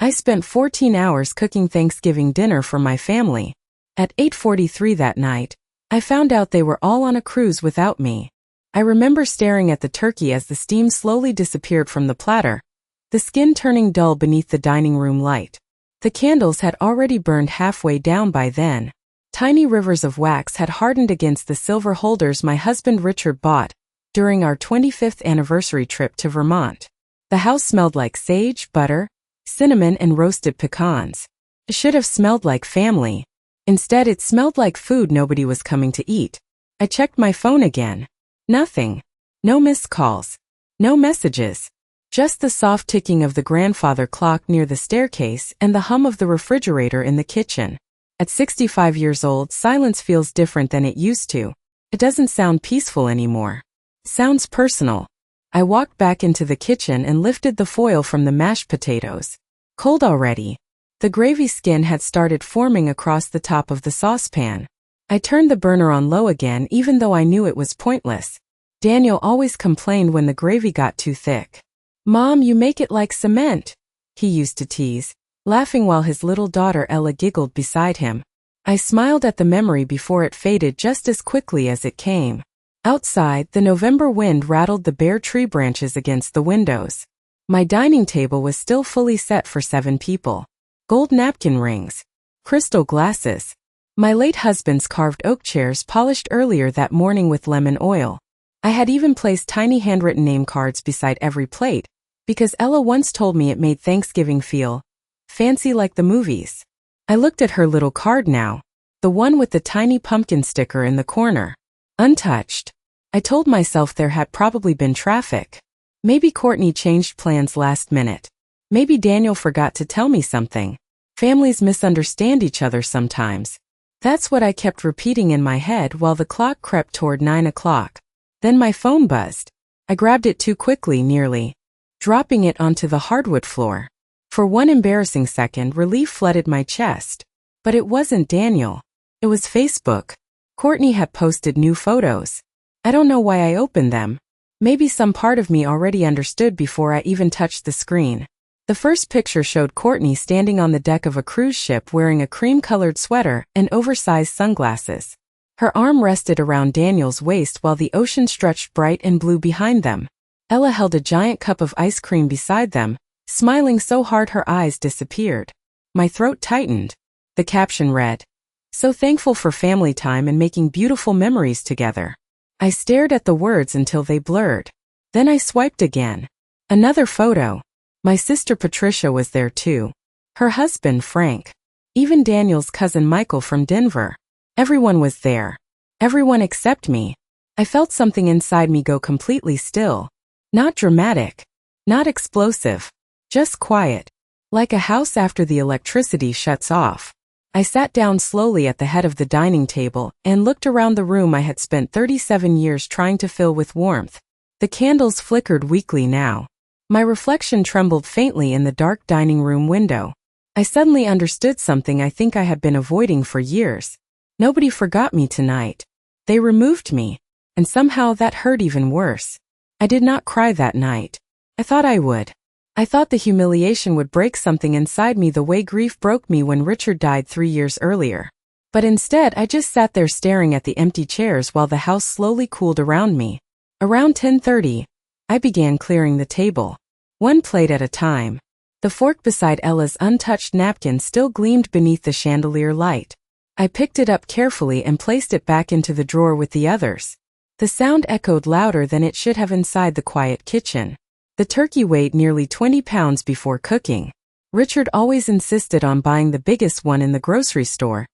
I spent 14 hours cooking Thanksgiving dinner for my family. At 8:43 that night, I found out they were all on a cruise without me. I remember staring at the turkey as the steam slowly disappeared from the platter, the skin turning dull beneath the dining room light. The candles had already burned halfway down by then. Tiny rivers of wax had hardened against the silver holders my husband Richard bought during our 25th anniversary trip to Vermont. The house smelled like sage, butter, cinnamon, and roasted pecans. It should have smelled like family. Instead, it smelled like food nobody was coming to eat. I checked my phone again. Nothing. No missed calls. No messages. Just the soft ticking of the grandfather clock near the staircase and the hum of the refrigerator in the kitchen. At 65 years old, silence feels different than it used to. It doesn't sound peaceful anymore. It sounds personal. I walked back into the kitchen and lifted the foil from the mashed potatoes. Cold already. The gravy skin had started forming across the top of the saucepan. I turned the burner on low again even though I knew it was pointless. Daniel always complained when the gravy got too thick. "Mom, you make it like cement," he used to tease, laughing while his little daughter Ella giggled beside him. I smiled at the memory before it faded just as quickly as it came. Outside, the November wind rattled the bare tree branches against the windows. My dining table was still fully set for 7 people. Gold napkin rings. Crystal glasses. My late husband's carved oak chairs polished earlier that morning with lemon oil. I had even placed tiny handwritten name cards beside every plate, because Ella once told me it made Thanksgiving feel fancy like the movies. I looked at her little card now, the one with the tiny pumpkin sticker in the corner. Untouched. I told myself there had probably been traffic. Maybe Courtney changed plans last minute. Maybe Daniel forgot to tell me something. Families misunderstand each other sometimes. That's what I kept repeating in my head while the clock crept toward 9 o'clock. Then my phone buzzed. I grabbed it too quickly, nearly dropping it onto the hardwood floor. For one embarrassing second, relief flooded my chest. But it wasn't Daniel. It was Facebook. Courtney had posted new photos. I don't know why I opened them. Maybe some part of me already understood before I even touched the screen. The first picture showed Courtney standing on the deck of a cruise ship wearing a cream-colored sweater and oversized sunglasses. Her arm rested around Daniel's waist while the ocean stretched bright and blue behind them. Ella held a giant cup of ice cream beside them, smiling so hard her eyes disappeared. My throat tightened. The caption read, "So thankful for family time and making beautiful memories together." I stared at the words until they blurred. Then I swiped again. Another photo. My sister Patricia was there too. Her husband Frank. Even Daniel's cousin Michael from Denver. Everyone was there. Everyone except me. I felt something inside me go completely still. Not dramatic. Not explosive. Just quiet. Like a house after the electricity shuts off. I sat down slowly at the head of the dining table and looked around the room I had spent 37 years trying to fill with warmth. The candles flickered weakly now. My reflection trembled faintly in the dark dining room window. I suddenly understood something I think I had been avoiding for years. Nobody forgot me tonight. They removed me. And somehow that hurt even worse. I did not cry that night. I thought I would. I thought the humiliation would break something inside me the way grief broke me when Richard died 3 years earlier. But instead I just sat there staring at the empty chairs while the house slowly cooled around me. Around 10:30, I began clearing the table. One plate at a time. The fork beside Ella's untouched napkin still gleamed beneath the chandelier light. I picked it up carefully and placed it back into the drawer with the others. The sound echoed louder than it should have inside the quiet kitchen. The turkey weighed nearly 20 pounds before cooking. Richard always insisted on buying the biggest one in the grocery store,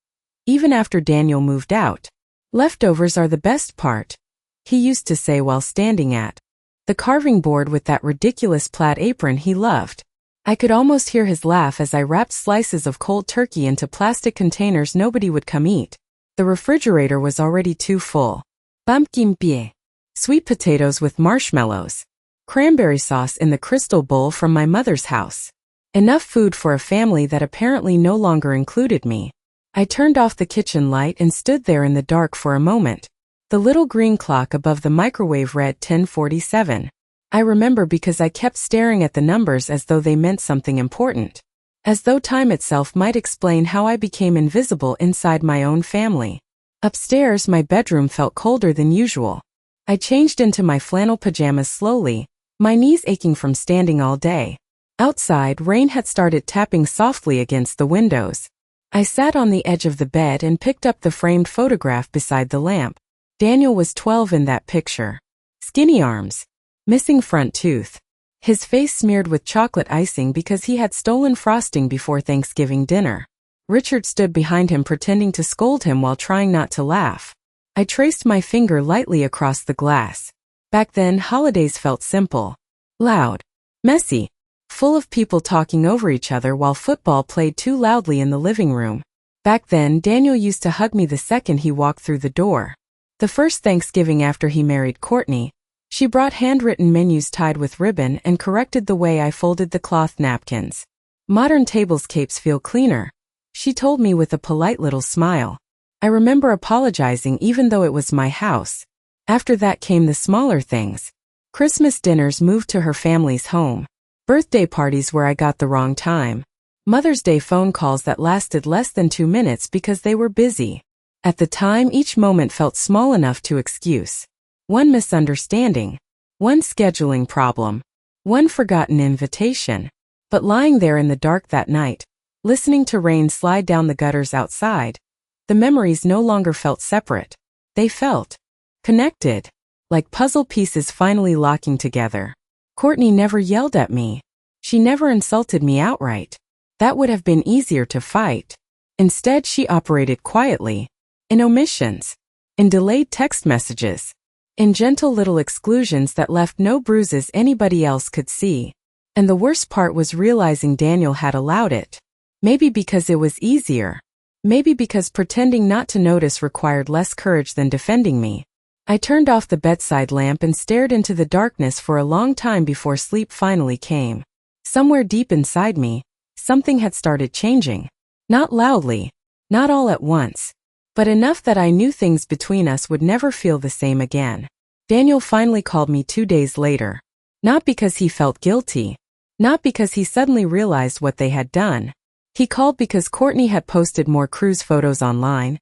even after Daniel moved out. "Leftovers are the best part," he used to say while standing at the carving board with that ridiculous plaid apron he loved. I could almost hear his laugh as I wrapped slices of cold turkey into plastic containers nobody would come eat. The refrigerator was already too full. Pumpkin pie. Sweet potatoes with marshmallows. Cranberry sauce in the crystal bowl from my mother's house. Enough food for a family that apparently no longer included me. I turned off the kitchen light and stood there in the dark for a moment. The little green clock above the microwave read 10:47. I remember because I kept staring at the numbers as though they meant something important. As though time itself might explain how I became invisible inside my own family. Upstairs, my bedroom felt colder than usual. I changed into my flannel pajamas slowly, my knees aching from standing all day. Outside, rain had started tapping softly against the windows. I sat on the edge of the bed and picked up the framed photograph beside the lamp. Daniel was 12 in that picture. Skinny arms. Missing front tooth. His face smeared with chocolate icing because he had stolen frosting before Thanksgiving dinner. Richard stood behind him pretending to scold him while trying not to laugh. I traced my finger lightly across the glass. Back then, holidays felt simple. Loud. Messy. Full of people talking over each other while football played too loudly in the living room. Back then, Daniel used to hug me the second he walked through the door. The first Thanksgiving after he married Courtney, she brought handwritten menus tied with ribbon and corrected the way I folded the cloth napkins. Modern tablescapes feel cleaner, she told me with a polite little smile. I remember apologizing even though it was my house. After that came the smaller things. Christmas dinners moved to her family's home. Birthday parties where I got the wrong time. Mother's Day phone calls that lasted less than 2 minutes because they were busy. At the time, each moment felt small enough to excuse. One misunderstanding. One scheduling problem. One forgotten invitation. But lying there in the dark that night, listening to rain slide down the gutters outside, the memories no longer felt separate. They felt connected, like puzzle pieces finally locking together. Courtney never yelled at me. She never insulted me outright. That would have been easier to fight. Instead, she operated quietly, in omissions, in delayed text messages, in gentle little exclusions that left no bruises anybody else could see. And the worst part was realizing Daniel had allowed it. Maybe because it was easier. Maybe because pretending not to notice required less courage than defending me. I turned off the bedside lamp and stared into the darkness for a long time before sleep finally came. Somewhere deep inside me, something had started changing. Not loudly, not all at once, but enough that I knew things between us would never feel the same again. Daniel finally called me 2 days later. Not because he felt guilty. Not because he suddenly realized what they had done. He called because Courtney had posted more cruise photos online,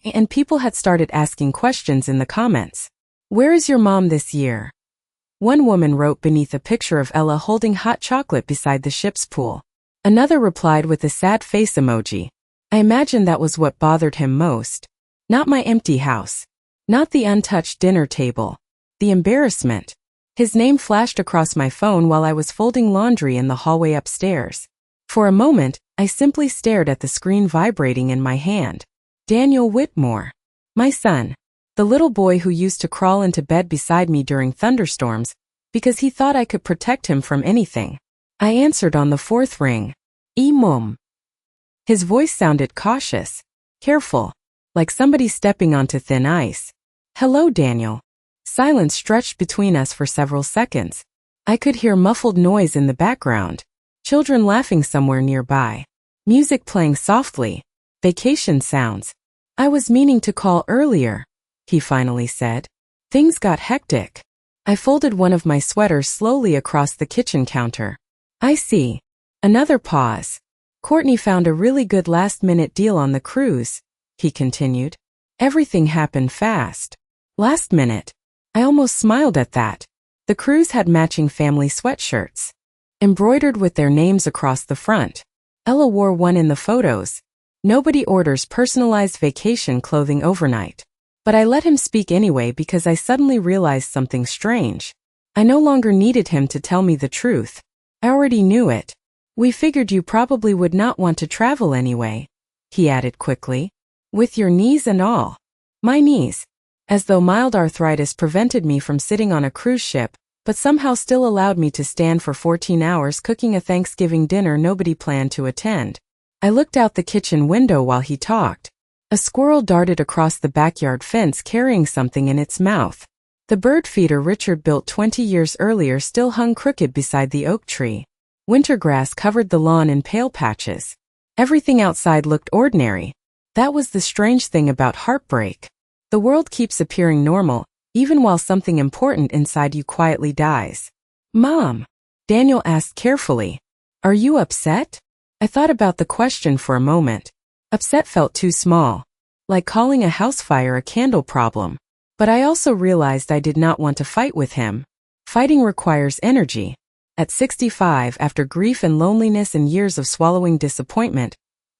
and people had started asking questions in the comments. Where is your mom this year? One woman wrote beneath a picture of Ella holding hot chocolate beside the ship's pool. Another replied with a sad face emoji. I imagine that was what bothered him most. Not my empty house. Not the untouched dinner table. The embarrassment. His name flashed across my phone while I was folding laundry in the hallway upstairs. For a moment, I simply stared at the screen vibrating in my hand. Daniel Whitmore. My son. The little boy who used to crawl into bed beside me during thunderstorms because he thought I could protect him from anything. I answered on the 4th ring. Mom. His voice sounded cautious, careful, like somebody stepping onto thin ice. Hello, Daniel. Silence stretched between us for several seconds. I could hear muffled noise in the background. Children laughing somewhere nearby. Music playing softly. Vacation sounds. I was meaning to call earlier, he finally said. Things got hectic. I folded one of my sweaters slowly across the kitchen counter. I see. Another pause. Courtney found a really good last-minute deal on the cruise, he continued. Everything happened fast. Last minute. I almost smiled at that. The cruise had matching family sweatshirts, embroidered with their names across the front. Ella wore one in the photos. Nobody orders personalized vacation clothing overnight. But I let him speak anyway because I suddenly realized something strange. I no longer needed him to tell me the truth. I already knew it. We figured you probably would not want to travel anyway, he added quickly. With your knees and all. My knees. As though mild arthritis prevented me from sitting on a cruise ship, but somehow still allowed me to stand for 14 hours cooking a Thanksgiving dinner nobody planned to attend. I looked out the kitchen window while he talked. A squirrel darted across the backyard fence carrying something in its mouth. The bird feeder Richard built 20 years earlier still hung crooked beside the oak tree. Winter grass covered the lawn in pale patches. Everything outside looked ordinary. That was the strange thing about heartbreak. The world keeps appearing normal, even while something important inside you quietly dies. Mom, Daniel asked carefully, are you upset? I thought about the question for a moment. Upset felt too small, like calling a house fire a candle problem. But I also realized I did not want to fight with him. Fighting requires energy. At 65, after grief and loneliness and years of swallowing disappointment,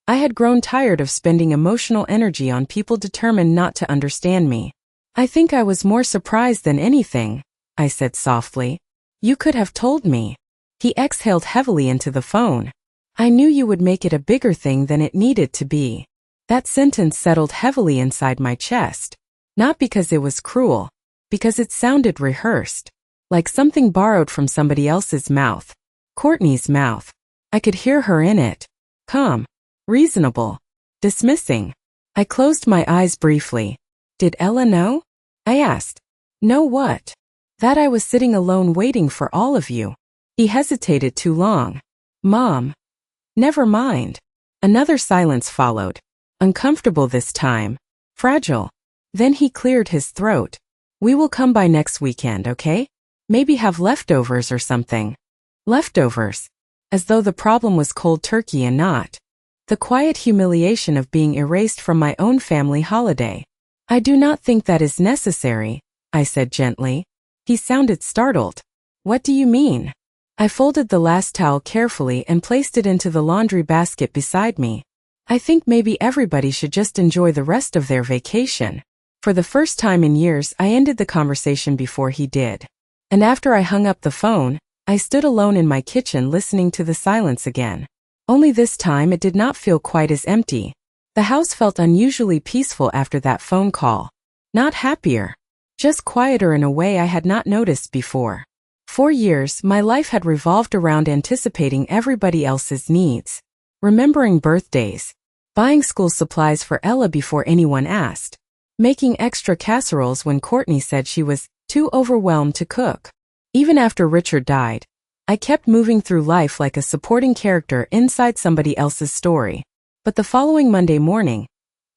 I had grown tired of spending emotional energy on people determined not to understand me. I think I was more surprised than anything, I said softly. You could have told me. He exhaled heavily into the phone. I knew you would make it a bigger thing than it needed to be. That sentence settled heavily inside my chest. Not because it was cruel, because it sounded rehearsed, like something borrowed from somebody else's mouth. Courtney's mouth. I could hear her in it. Calm, reasonable, dismissing. I closed my eyes briefly. Did Ella know? I asked. Know what? That I was sitting alone waiting for all of you. He hesitated too long. Mom. Never mind. Another silence followed. Uncomfortable this time. Fragile. Then he cleared his throat. We will come by next weekend, okay? Maybe have leftovers or something. Leftovers. As though the problem was cold turkey and not the quiet humiliation of being erased from my own family holiday. I do not think that is necessary, I said gently. He sounded startled. What do you mean? I folded the last towel carefully and placed it into the laundry basket beside me. I think maybe everybody should just enjoy the rest of their vacation. For the first time in years, I ended the conversation before he did. And after I hung up the phone, I stood alone in my kitchen listening to the silence again. Only this time it did not feel quite as empty. The house felt unusually peaceful after that phone call. Not happier. Just quieter in a way I had not noticed before. For years, my life had revolved around anticipating everybody else's needs. Remembering birthdays. Buying school supplies for Ella before anyone asked. Making extra casseroles when Courtney said she was too overwhelmed to cook. Even after Richard died, I kept moving through life like a supporting character inside somebody else's story. But the following Monday morning,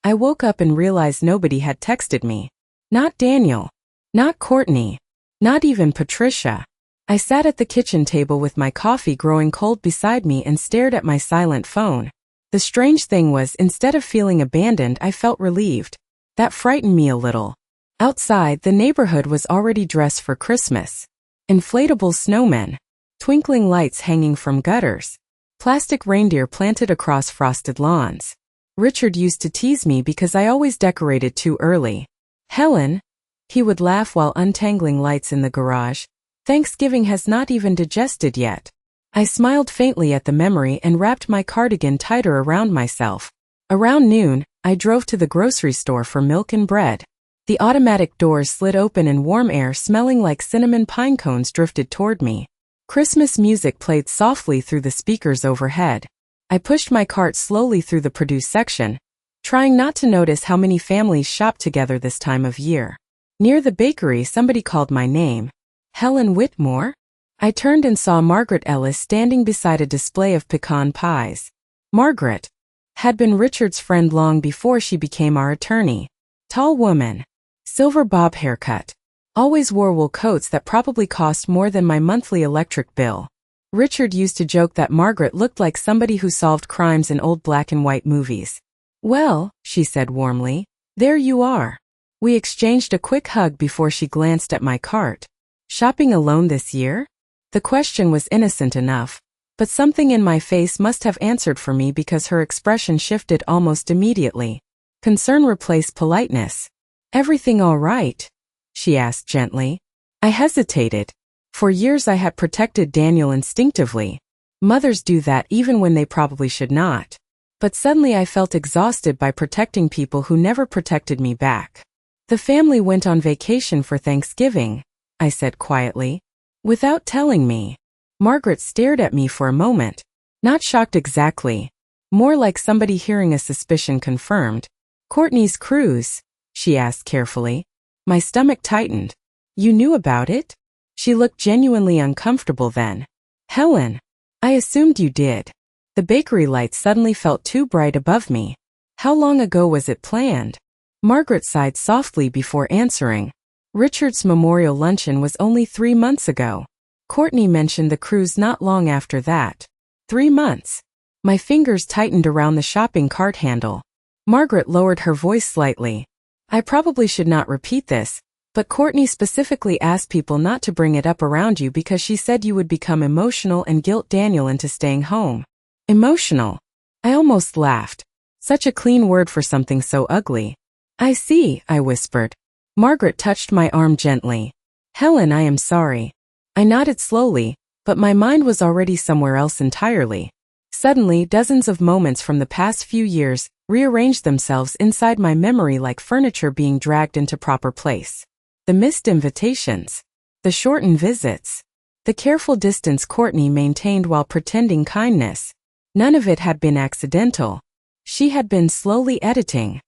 I woke up and realized nobody had texted me. Not Daniel. Not Courtney. Not even Patricia. I sat at the kitchen table with my coffee growing cold beside me and stared at my silent phone. The strange thing was, instead of feeling abandoned, I felt relieved. That frightened me a little. Outside, the neighborhood was already dressed for Christmas. Inflatable snowmen. Twinkling lights hanging from gutters. Plastic reindeer planted across frosted lawns. Richard used to tease me because I always decorated too early. Helen, he would laugh while untangling lights in the garage. Thanksgiving has not even digested yet. I smiled faintly at the memory and wrapped my cardigan tighter around myself. Around noon, I drove to the grocery store for milk and bread. The automatic doors slid open and warm air smelling like cinnamon pine cones drifted toward me. Christmas music played softly through the speakers overhead. I pushed my cart slowly through the produce section, trying not to notice how many families shop together this time of year. Near the bakery, somebody called my name. Helen Whitmore? I turned and saw Margaret Ellis standing beside a display of pecan pies. Margaret had been Richard's friend long before she became our attorney. Tall woman. Silver bob haircut. Always wore wool coats that probably cost more than my monthly electric bill. Richard used to joke that Margaret looked like somebody who solved crimes in old black and white movies. Well, she said warmly, there you are. We exchanged a quick hug before she glanced at my cart. Shopping alone this year? The question was innocent enough, but something in my face must have answered for me because her expression shifted almost immediately. Concern replaced politeness. Everything all right? She asked gently. I hesitated. For years I had protected Daniel instinctively. Mothers do that even when they probably should not. But suddenly I felt exhausted by protecting people who never protected me back. The family went on vacation for Thanksgiving, I said quietly. Without telling me. Margaret stared at me for a moment. Not shocked exactly. More like somebody hearing a suspicion confirmed. Courtney's cruise? She asked carefully. My stomach tightened. You knew about it? She looked genuinely uncomfortable then. Helen, I assumed you did. The bakery lights suddenly felt too bright above me. How long ago was it planned? Margaret sighed softly before answering. Richard's memorial luncheon was only 3 months ago. Courtney mentioned the cruise not long after that. 3 months. My fingers tightened around the shopping cart handle. Margaret lowered her voice slightly. I probably should not repeat this, but Courtney specifically asked people not to bring it up around you because she said you would become emotional and guilt Daniel into staying home. Emotional. I almost laughed. Such a clean word for something so ugly. I see, I whispered. Margaret touched my arm gently. Helen, I am sorry. I nodded slowly, but my mind was already somewhere else entirely. Suddenly, dozens of moments from the past few years rearranged themselves inside my memory like furniture being dragged into proper place. The missed invitations. The shortened visits. The careful distance Courtney maintained while pretending kindness. None of it had been accidental. She had been slowly editing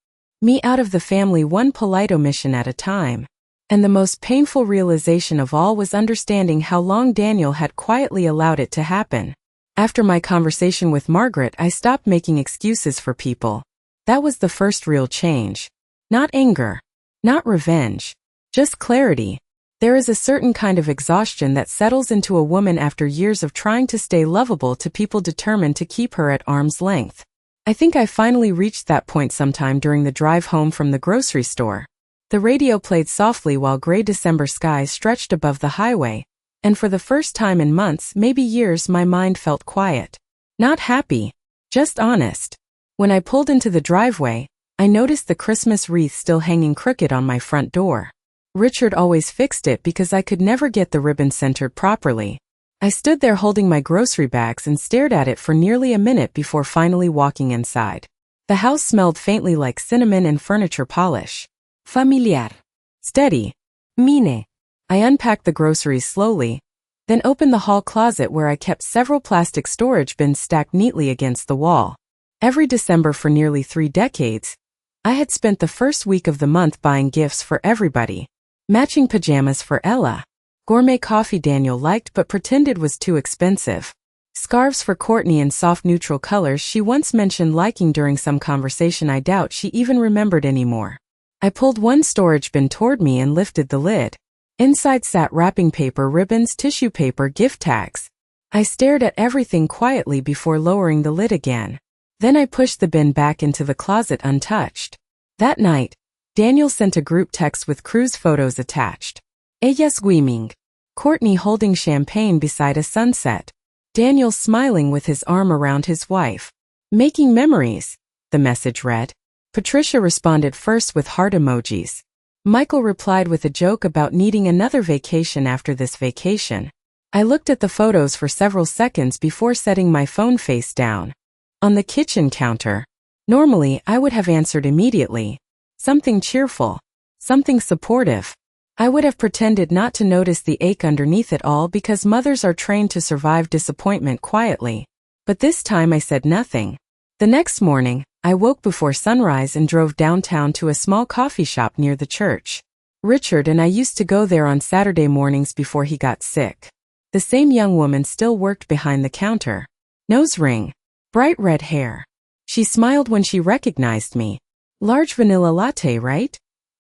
me out of the family, one polite omission at a time. And the most painful realization of all was understanding how long Daniel had quietly allowed it to happen. After my conversation with Margaret, I stopped making excuses for people. That was the first real change. Not anger. Not revenge. Just clarity. There is a certain kind of exhaustion that settles into a woman after years of trying to stay lovable to people determined to keep her at arm's length. I think I finally reached that point sometime during the drive home from the grocery store. The radio played softly while gray December skies stretched above the highway, and for the first time in months, maybe years, my mind felt quiet. Not happy, just honest. When I pulled into the driveway, I noticed the Christmas wreath still hanging crooked on my front door. Richard always fixed it because I could never get the ribbon centered properly. I stood there holding my grocery bags and stared at it for nearly a minute before finally walking inside. The house smelled faintly like cinnamon and furniture polish. Familiar. Steady. Mine. I unpacked the groceries slowly, then opened the hall closet where I kept several plastic storage bins stacked neatly against the wall. Every December for nearly 3 decades, I had spent the first week of the month buying gifts for everybody. Matching pajamas for Ella. Gourmet coffee Daniel liked but pretended was too expensive. Scarves for Courtney in soft neutral colors she once mentioned liking during some conversation I doubt she even remembered anymore. I pulled one storage bin toward me and lifted the lid. Inside sat wrapping paper, ribbons, tissue paper, gift tags. I stared at everything quietly before lowering the lid again. Then I pushed the bin back into the closet untouched. That night, Daniel sent a group text with cruise photos attached. Ella swimming. Courtney holding champagne beside a sunset. Daniel smiling with his arm around his wife. Making memories, the message read. Patricia responded first with heart emojis. Michael replied with a joke about needing another vacation after this vacation. I looked at the photos for several seconds before setting my phone face down. On the kitchen counter. Normally, I would have answered immediately. Something cheerful. Something supportive. I would have pretended not to notice the ache underneath it all because mothers are trained to survive disappointment quietly. But this time I said nothing. The next morning, I woke before sunrise and drove downtown to a small coffee shop near the church. Richard and I used to go there on Saturday mornings before he got sick. The same young woman still worked behind the counter. Nose ring. Bright red hair. She smiled when she recognized me. Large vanilla latte, right?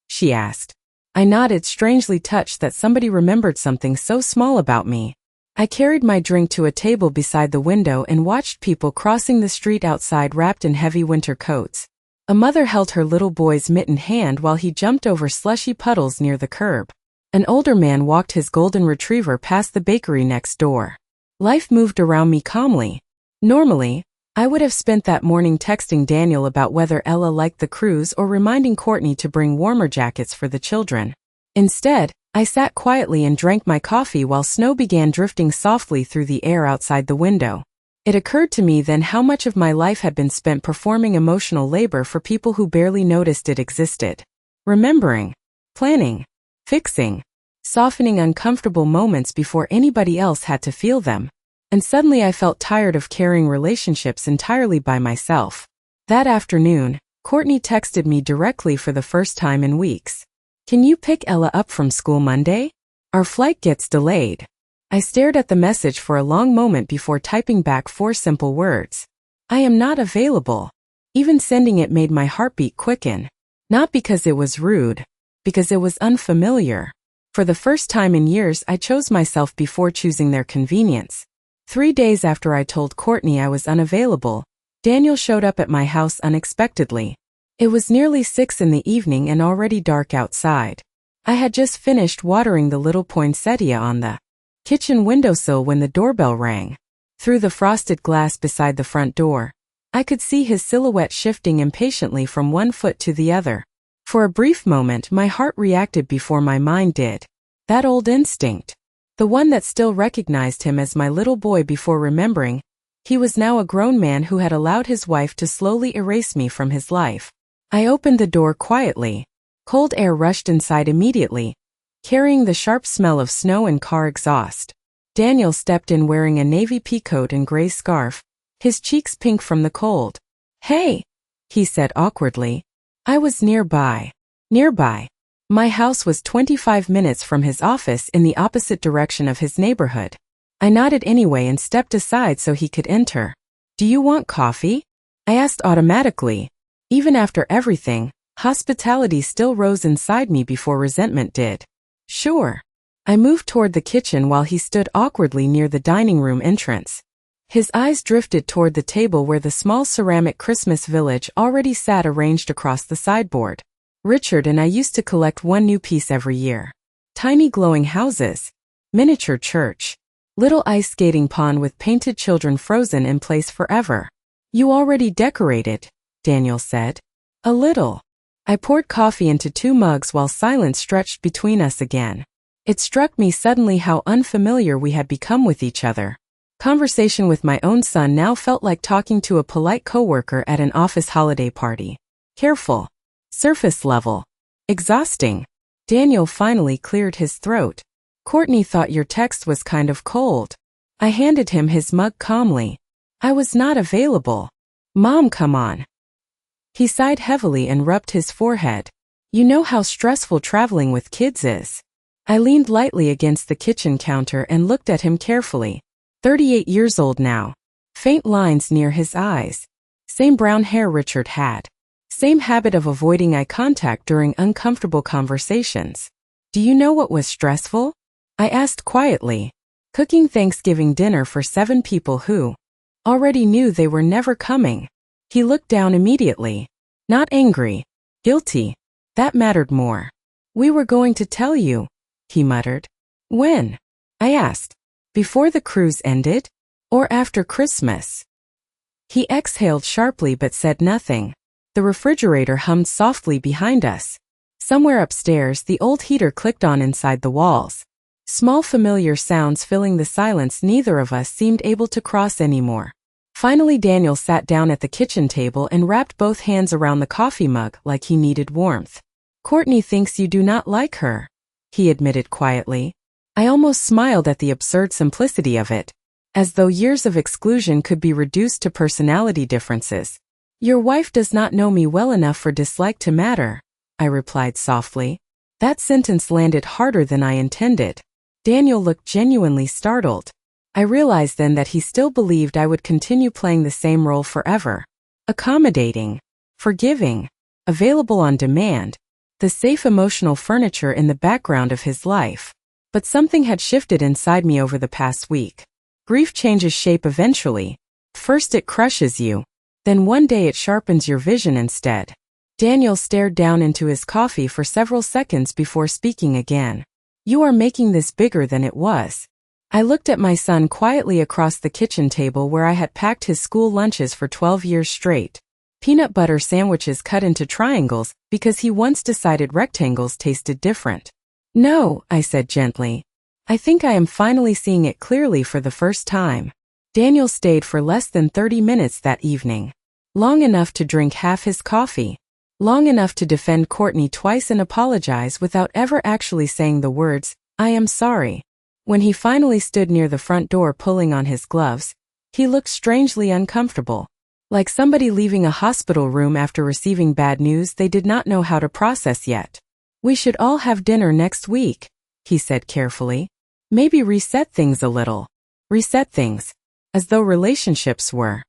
She asked. I nodded, strangely touched that somebody remembered something so small about me. I carried my drink to a table beside the window and watched people crossing the street outside wrapped in heavy winter coats. A mother held her little boy's mittened hand while he jumped over slushy puddles near the curb. An older man walked his golden retriever past the bakery next door. Life moved around me calmly. Normally, I would have spent that morning texting Daniel about whether Ella liked the cruise or reminding Courtney to bring warmer jackets for the children. Instead, I sat quietly and drank my coffee while snow began drifting softly through the air outside the window. It occurred to me then how much of my life had been spent performing emotional labor for people who barely noticed it existed. Remembering, planning, fixing, softening uncomfortable moments before anybody else had to feel them. And suddenly I felt tired of carrying relationships entirely by myself. That afternoon, Courtney texted me directly for the first time in weeks. Can you pick Ella up from school Monday? Our flight gets delayed. I stared at the message for a long moment before typing back 4 simple words. I am not available. Even sending it made my heartbeat quicken. Not because it was rude, because it was unfamiliar. For the first time in years, I chose myself before choosing their convenience. 3 days after I told Courtney I was unavailable, Daniel showed up at my house unexpectedly. It was nearly 6 in the evening and already dark outside. I had just finished watering the little poinsettia on the kitchen windowsill when the doorbell rang. Through the frosted glass beside the front door, I could see his silhouette shifting impatiently from one foot to the other. For a brief moment, my heart reacted before my mind did. That old instinct. The one that still recognized him as my little boy before remembering he was now a grown man who had allowed his wife to slowly erase me from his life. I opened the door quietly. Cold air rushed inside immediately, carrying the sharp smell of snow and car exhaust. Daniel stepped in wearing a navy pea coat and gray scarf, his cheeks pink from the cold. "Hey," he said awkwardly. I was nearby. My house was 25 minutes from his office in the opposite direction of his neighborhood. I nodded anyway and stepped aside so he could enter. "Do you want coffee?" I asked automatically. Even after everything, hospitality still rose inside me before resentment did. "Sure." I moved toward the kitchen while he stood awkwardly near the dining room entrance. His eyes drifted toward the table where the small ceramic Christmas village already sat arranged across the sideboard. Richard and I used to collect one new piece every year. Tiny glowing houses, miniature church, little ice skating pond with painted children frozen in place forever. "You already decorated," Daniel said. "A little." I poured coffee into 2 mugs while silence stretched between us again. It struck me suddenly how unfamiliar we had become with each other. Conversation with my own son now felt like talking to a polite coworker at an office holiday party. Careful. Surface level. Exhausting. Daniel finally cleared his throat. "Courtney thought your text was kind of cold." I handed him his mug calmly. "I was not available." "Mom, come on." He sighed heavily and rubbed his forehead. "You know how stressful traveling with kids is." I leaned lightly against the kitchen counter and looked at him carefully. 38 years old now. Faint lines near his eyes. Same brown hair Richard had. Same habit of avoiding eye contact during uncomfortable conversations. "Do you know what was stressful?" I asked quietly. "Cooking Thanksgiving dinner for 7 people who already knew they were never coming." He looked down immediately. Not angry. Guilty. That mattered more. "We were going to tell you," he muttered. "When?" I asked. "Before the cruise ended? Or after Christmas?" He exhaled sharply but said nothing. The refrigerator hummed softly behind us. Somewhere upstairs, the old heater clicked on inside the walls. Small familiar sounds filling the silence neither of us seemed able to cross anymore. Finally, Daniel sat down at the kitchen table and wrapped both hands around the coffee mug like he needed warmth. "Courtney thinks you do not like her," he admitted quietly. I almost smiled at the absurd simplicity of it, as though years of exclusion could be reduced to personality differences. "Your wife does not know me well enough for dislike to matter," I replied softly. That sentence landed harder than I intended. Daniel looked genuinely startled. I realized then that he still believed I would continue playing the same role forever. Accommodating, forgiving, available on demand, the safe emotional furniture in the background of his life. But something had shifted inside me over the past week. Grief changes shape eventually. First it crushes you. Then one day it sharpens your vision instead. Daniel stared down into his coffee for several seconds before speaking again. "You are making this bigger than it was." I looked at my son quietly across the kitchen table where I had packed his school lunches for 12 years straight. Peanut butter sandwiches cut into triangles because he once decided rectangles tasted different. "No," I said gently. "I think I am finally seeing it clearly for the first time." Daniel stayed for less than 30 minutes that evening. Long enough to drink half his coffee. Long enough to defend Courtney twice and apologize without ever actually saying the words, "I am sorry." When he finally stood near the front door pulling on his gloves, he looked strangely uncomfortable. Like somebody leaving a hospital room after receiving bad news they did not know how to process yet. "We should all have dinner next week," he said carefully. "Maybe reset things a little." Reset things. As though relationships were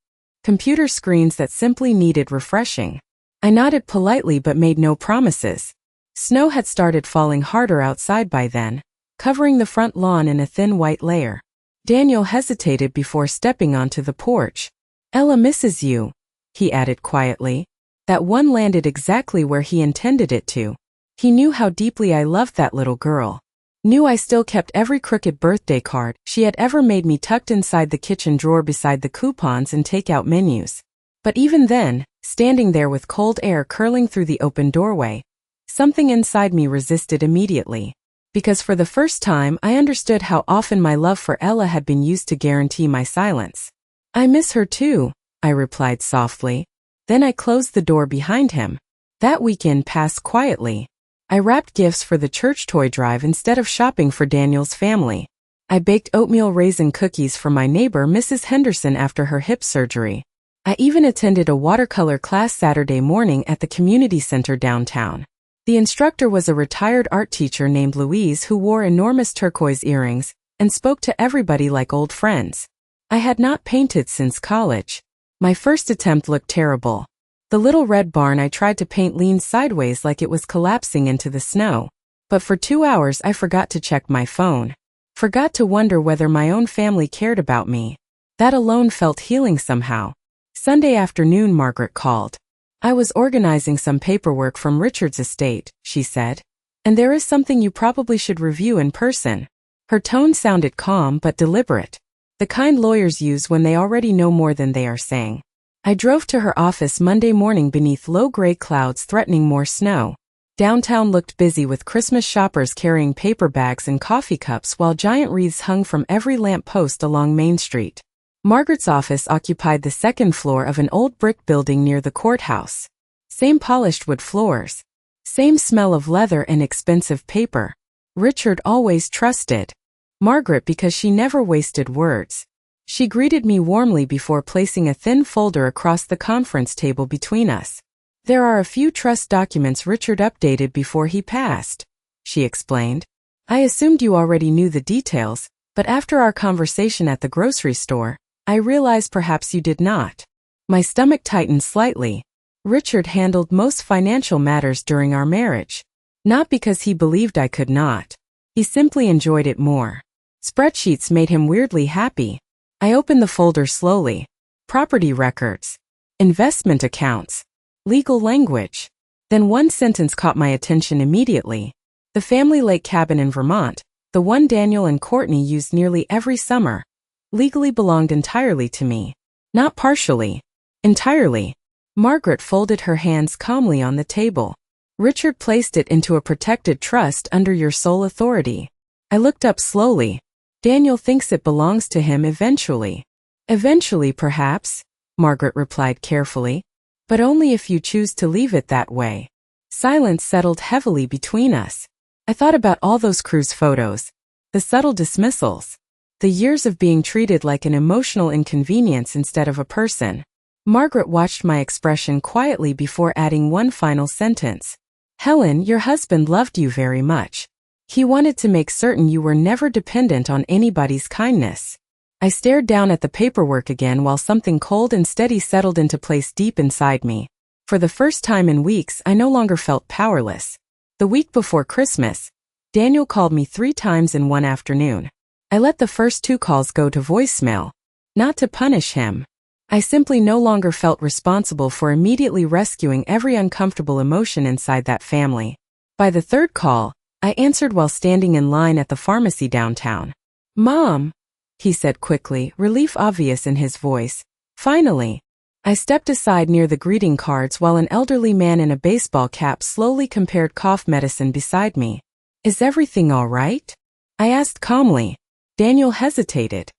computer screens that simply needed refreshing. I nodded politely but made no promises. Snow had started falling harder outside by then, covering the front lawn in a thin white layer. Daniel hesitated before stepping onto the porch. Ella misses you, he added quietly. That one landed exactly where he intended it to. He knew how deeply I loved that little girl. Knew I still kept every crooked birthday card she had ever made me tucked inside the kitchen drawer beside the coupons and takeout menus. But even then, standing there with cold air curling through the open doorway, something inside me resisted immediately. Because for the first time I understood how often my love for Ella had been used to guarantee my silence. I miss her too, I replied softly. Then I closed the door behind him. That weekend passed quietly. I wrapped gifts for the church toy drive instead of shopping for Daniel's family. I baked oatmeal raisin cookies for my neighbor Mrs. Henderson after her hip surgery. I even attended a watercolor class Saturday morning at the community center downtown. The instructor was a retired art teacher named Louise who wore enormous turquoise earrings and spoke to everybody like old friends. I had not painted since college. My first attempt looked terrible. The little red barn I tried to paint leaned sideways like it was collapsing into the snow. But for 2 hours I forgot to check my phone. Forgot to wonder whether my own family cared about me. That alone felt healing somehow. Sunday afternoon Margaret called. I was organizing some paperwork from Richard's estate, she said. And there is something you probably should review in person. Her tone sounded calm but deliberate. The kind lawyers use when they already know more than they are saying. I drove to her office Monday morning beneath low gray clouds threatening more snow. Downtown looked busy with Christmas shoppers carrying paper bags and coffee cups while giant wreaths hung from every lamp post along Main Street. Margaret's office occupied the second floor of an old brick building near the courthouse. Same polished wood floors. Same smell of leather and expensive paper. Richard always trusted Margaret because she never wasted words. She greeted me warmly before placing a thin folder across the conference table between us. There are a few trust documents Richard updated before he passed, she explained. I assumed you already knew the details, but after our conversation at the grocery store, I realized perhaps you did not. My stomach tightened slightly. Richard handled most financial matters during our marriage. Not because he believed I could not. He simply enjoyed it more. Spreadsheets made him weirdly happy. I opened the folder slowly. Property records. Investment accounts. Legal language. Then one sentence caught my attention immediately. The family lake cabin in Vermont, the one Daniel and Courtney used nearly every summer, legally belonged entirely to me. Not partially. Entirely. Margaret folded her hands calmly on the table. Richard placed it into a protected trust under your sole authority. I looked up slowly. Daniel thinks it belongs to him eventually. Eventually, perhaps, Margaret replied carefully. But only if you choose to leave it that way. Silence settled heavily between us. I thought about all those cruise photos. The subtle dismissals. The years of being treated like an emotional inconvenience instead of a person. Margaret watched my expression quietly before adding one final sentence. Helen, your husband loved you very much. He wanted to make certain you were never dependent on anybody's kindness. I stared down at the paperwork again while something cold and steady settled into place deep inside me. For the first time in weeks, I no longer felt powerless. The week before Christmas, Daniel called me 3 times in one afternoon. I let the first 2 calls go to voicemail. Not to punish him. I simply no longer felt responsible for immediately rescuing every uncomfortable emotion inside that family. By the 3rd call, I answered while standing in line at the pharmacy downtown. Mom, he said quickly, relief obvious in his voice. Finally. I stepped aside near the greeting cards while an elderly man in a baseball cap slowly compared cough medicine beside me. Is everything all right? I asked calmly. Daniel hesitated.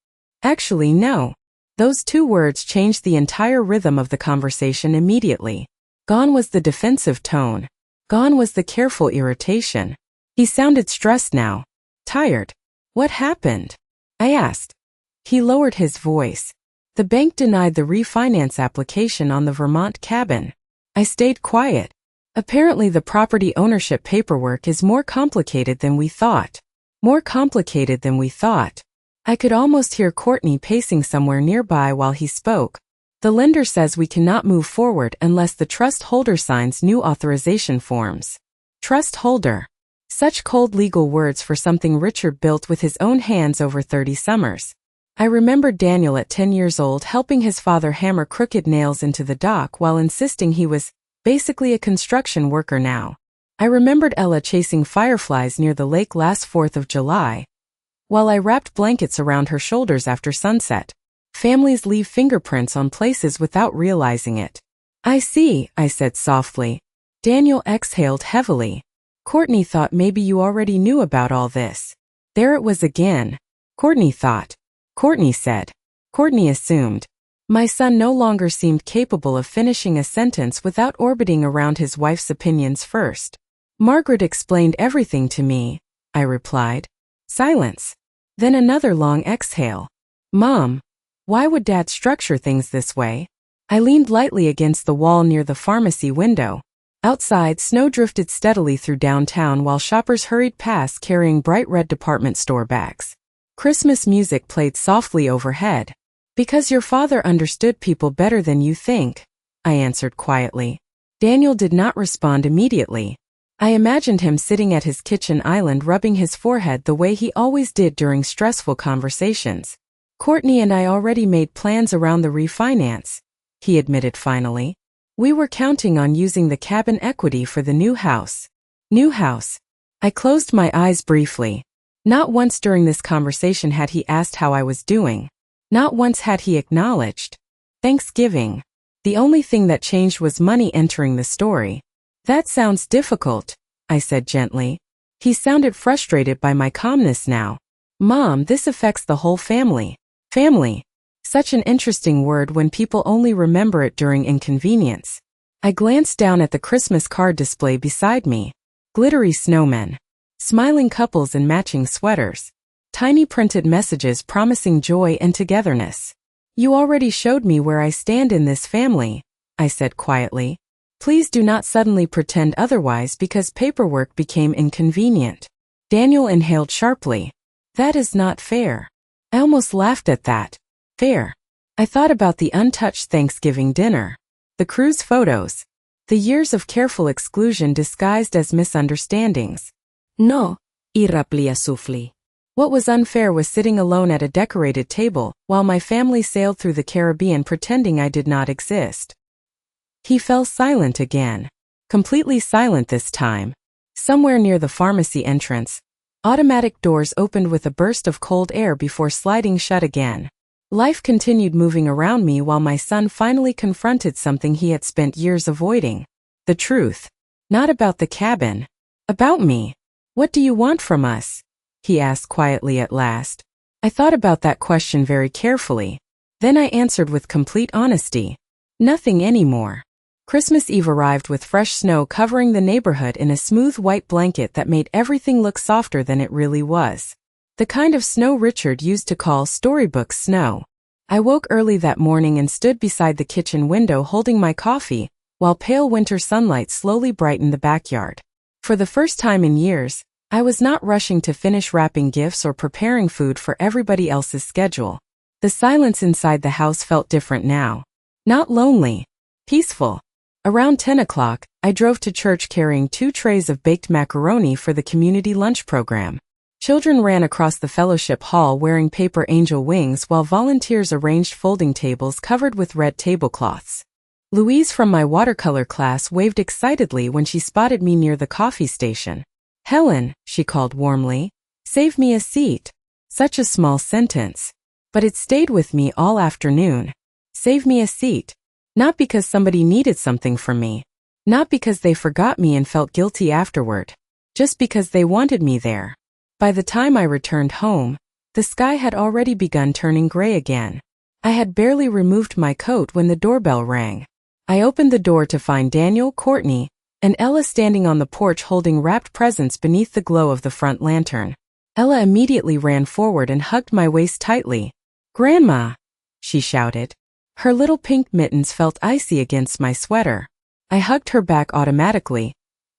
Actually, no. Those 2 words changed the entire rhythm of the conversation immediately. Gone was the defensive tone. Gone was the careful irritation. He sounded stressed now. Tired. What happened? I asked. He lowered his voice. The bank denied the refinance application on the Vermont cabin. I stayed quiet. Apparently the property ownership paperwork is more complicated than we thought. More complicated than we thought. I could almost hear Courtney pacing somewhere nearby while he spoke. The lender says we cannot move forward unless the trust holder signs new authorization forms. Trust holder. Such cold legal words for something Richard built with his own hands over 30 summers. I remembered Daniel at 10 years old helping his father hammer crooked nails into the dock while insisting he was basically a construction worker now. I remembered Ella chasing fireflies near the lake last 4th of July, while I wrapped blankets around her shoulders after sunset. Families leave fingerprints on places without realizing it. I see, I said softly. Daniel exhaled heavily. Courtney thought maybe you already knew about all this. There it was again. Courtney thought. Courtney said. Courtney assumed. My son no longer seemed capable of finishing a sentence without orbiting around his wife's opinions first. Margaret explained everything to me, I replied. Silence. Then another long exhale. Mom, why would Dad structure things this way? I leaned lightly against the wall near the pharmacy window. Outside, snow drifted steadily through downtown while shoppers hurried past carrying bright red department store bags. Christmas music played softly overhead. Because your father understood people better than you think, I answered quietly. Daniel did not respond immediately. I imagined him sitting at his kitchen island rubbing his forehead the way he always did during stressful conversations. Courtney and I already made plans around the refinance, he admitted finally. We were counting on using the cabin equity for the new house. New house. I closed my eyes briefly. Not once during this conversation had he asked how I was doing. Not once had he acknowledged Thanksgiving. The only thing that changed was money entering the story. That sounds difficult, I said gently. He sounded frustrated by my calmness now. Mom, this affects the whole family. Family. Such an interesting word when people only remember it during inconvenience. I glanced down at the Christmas card display beside me. Glittery snowmen. Smiling couples in matching sweaters. Tiny printed messages promising joy and togetherness. You already showed me where I stand in this family, I said quietly. Please do not suddenly pretend otherwise because paperwork became inconvenient. Daniel inhaled sharply. That is not fair. I almost laughed at that. Fair. I thought about the untouched Thanksgiving dinner. The cruise photos. The years of careful exclusion disguised as misunderstandings. No, irraplia sufli. What was unfair was sitting alone at a decorated table while my family sailed through the Caribbean pretending I did not exist. He fell silent again. Completely silent this time. Somewhere near the pharmacy entrance, automatic doors opened with a burst of cold air before sliding shut again. Life continued moving around me while my son finally confronted something he had spent years avoiding. The truth. Not about the cabin. About me. What do you want from us? He asked quietly at last. I thought about that question very carefully. Then I answered with complete honesty. Nothing anymore. Christmas Eve arrived with fresh snow covering the neighborhood in a smooth white blanket that made everything look softer than it really was. The kind of snow Richard used to call storybook snow. I woke early that morning and stood beside the kitchen window holding my coffee, while pale winter sunlight slowly brightened the backyard. For the first time in years, I was not rushing to finish wrapping gifts or preparing food for everybody else's schedule. The silence inside the house felt different now. Not lonely. Peaceful. Around 10 o'clock, I drove to church carrying 2 trays of baked macaroni for the community lunch program. Children ran across the fellowship hall wearing paper angel wings while volunteers arranged folding tables covered with red tablecloths. Louise from my watercolor class waved excitedly when she spotted me near the coffee station. Helen, she called warmly, save me a seat. Such a small sentence. But it stayed with me all afternoon. Save me a seat. Not because somebody needed something from me. Not because they forgot me and felt guilty afterward. Just because they wanted me there. By the time I returned home, the sky had already begun turning gray again. I had barely removed my coat when the doorbell rang. I opened the door to find Daniel, Courtney, and Ella standing on the porch holding wrapped presents beneath the glow of the front lantern. Ella immediately ran forward and hugged my waist tightly. "Grandma!" she shouted. Her little pink mittens felt icy against my sweater. I hugged her back automatically,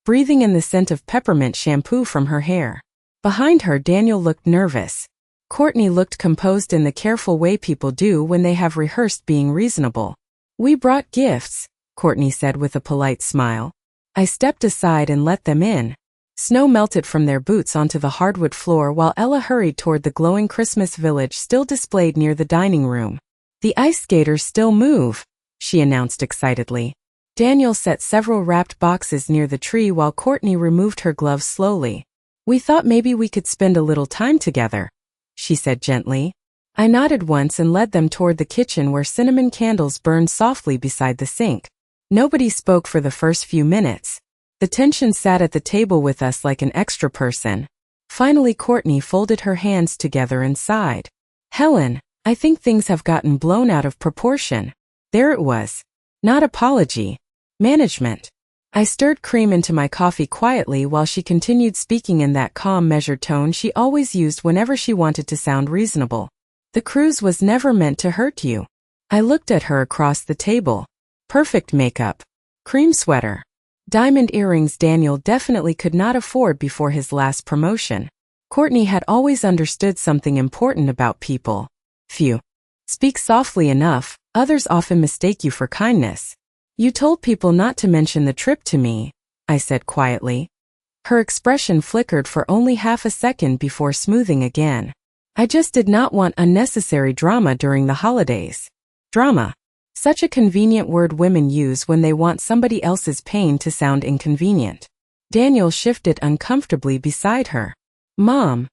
breathing in the scent of peppermint shampoo from her hair. Behind her, Daniel looked nervous. Courtney looked composed in the careful way people do when they have rehearsed being reasonable. "We brought gifts," Courtney said with a polite smile. I stepped aside and let them in. Snow melted from their boots onto the hardwood floor while Ella hurried toward the glowing Christmas village still displayed near the dining room. "The ice skaters still move," she announced excitedly. Daniel set several wrapped boxes near the tree while Courtney removed her gloves slowly. "We thought maybe we could spend a little time together," she said gently. I nodded once and led them toward the kitchen where cinnamon candles burned softly beside the sink. Nobody spoke for the first few minutes. The tension sat at the table with us like an extra person. Finally, Courtney folded her hands together and sighed. "Helen, I think things have gotten blown out of proportion." There it was. Not apology. Management. I stirred cream into my coffee quietly while she continued speaking in that calm, measured tone she always used whenever she wanted to sound reasonable. "The cruise was never meant to hurt you." I looked at her across the table. Perfect makeup. Cream sweater. Diamond earrings Daniel definitely could not afford before his last promotion. Courtney had always understood something important about people. Few speak softly enough, others often mistake you for kindness. "You told people not to mention the trip to me," I said quietly. Her expression flickered for only half a second before smoothing again. "I just did not want unnecessary drama during the holidays." Drama. Such a convenient word women use when they want somebody else's pain to sound inconvenient. Daniel shifted uncomfortably beside her. "Mom,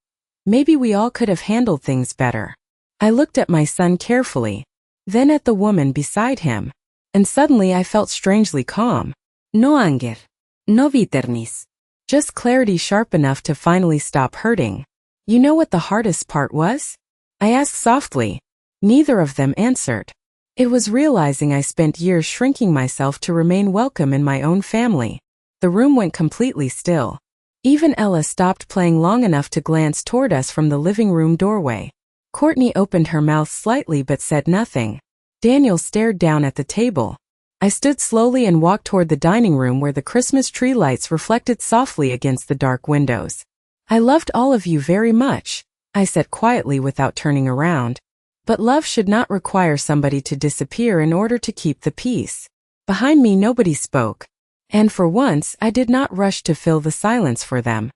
maybe we all could have handled things better." I looked at my son carefully, then at the woman beside him, and suddenly I felt strangely calm. No anger. No bitterness. Just clarity sharp enough to finally stop hurting. "You know what the hardest part was?" I asked softly. Neither of them answered. It was realizing I spent years shrinking myself to remain welcome in my own family. The room went completely still. Even Ella stopped playing long enough to glance toward us from the living room doorway. Courtney opened her mouth slightly but said nothing. Daniel stared down at the table. I stood slowly and walked toward the dining room where the Christmas tree lights reflected softly against the dark windows. "I loved all of you very much," I said quietly without turning around. But love should not require somebody to disappear in order to keep the peace. Behind me nobody spoke. And for once I did not rush to fill the silence for them.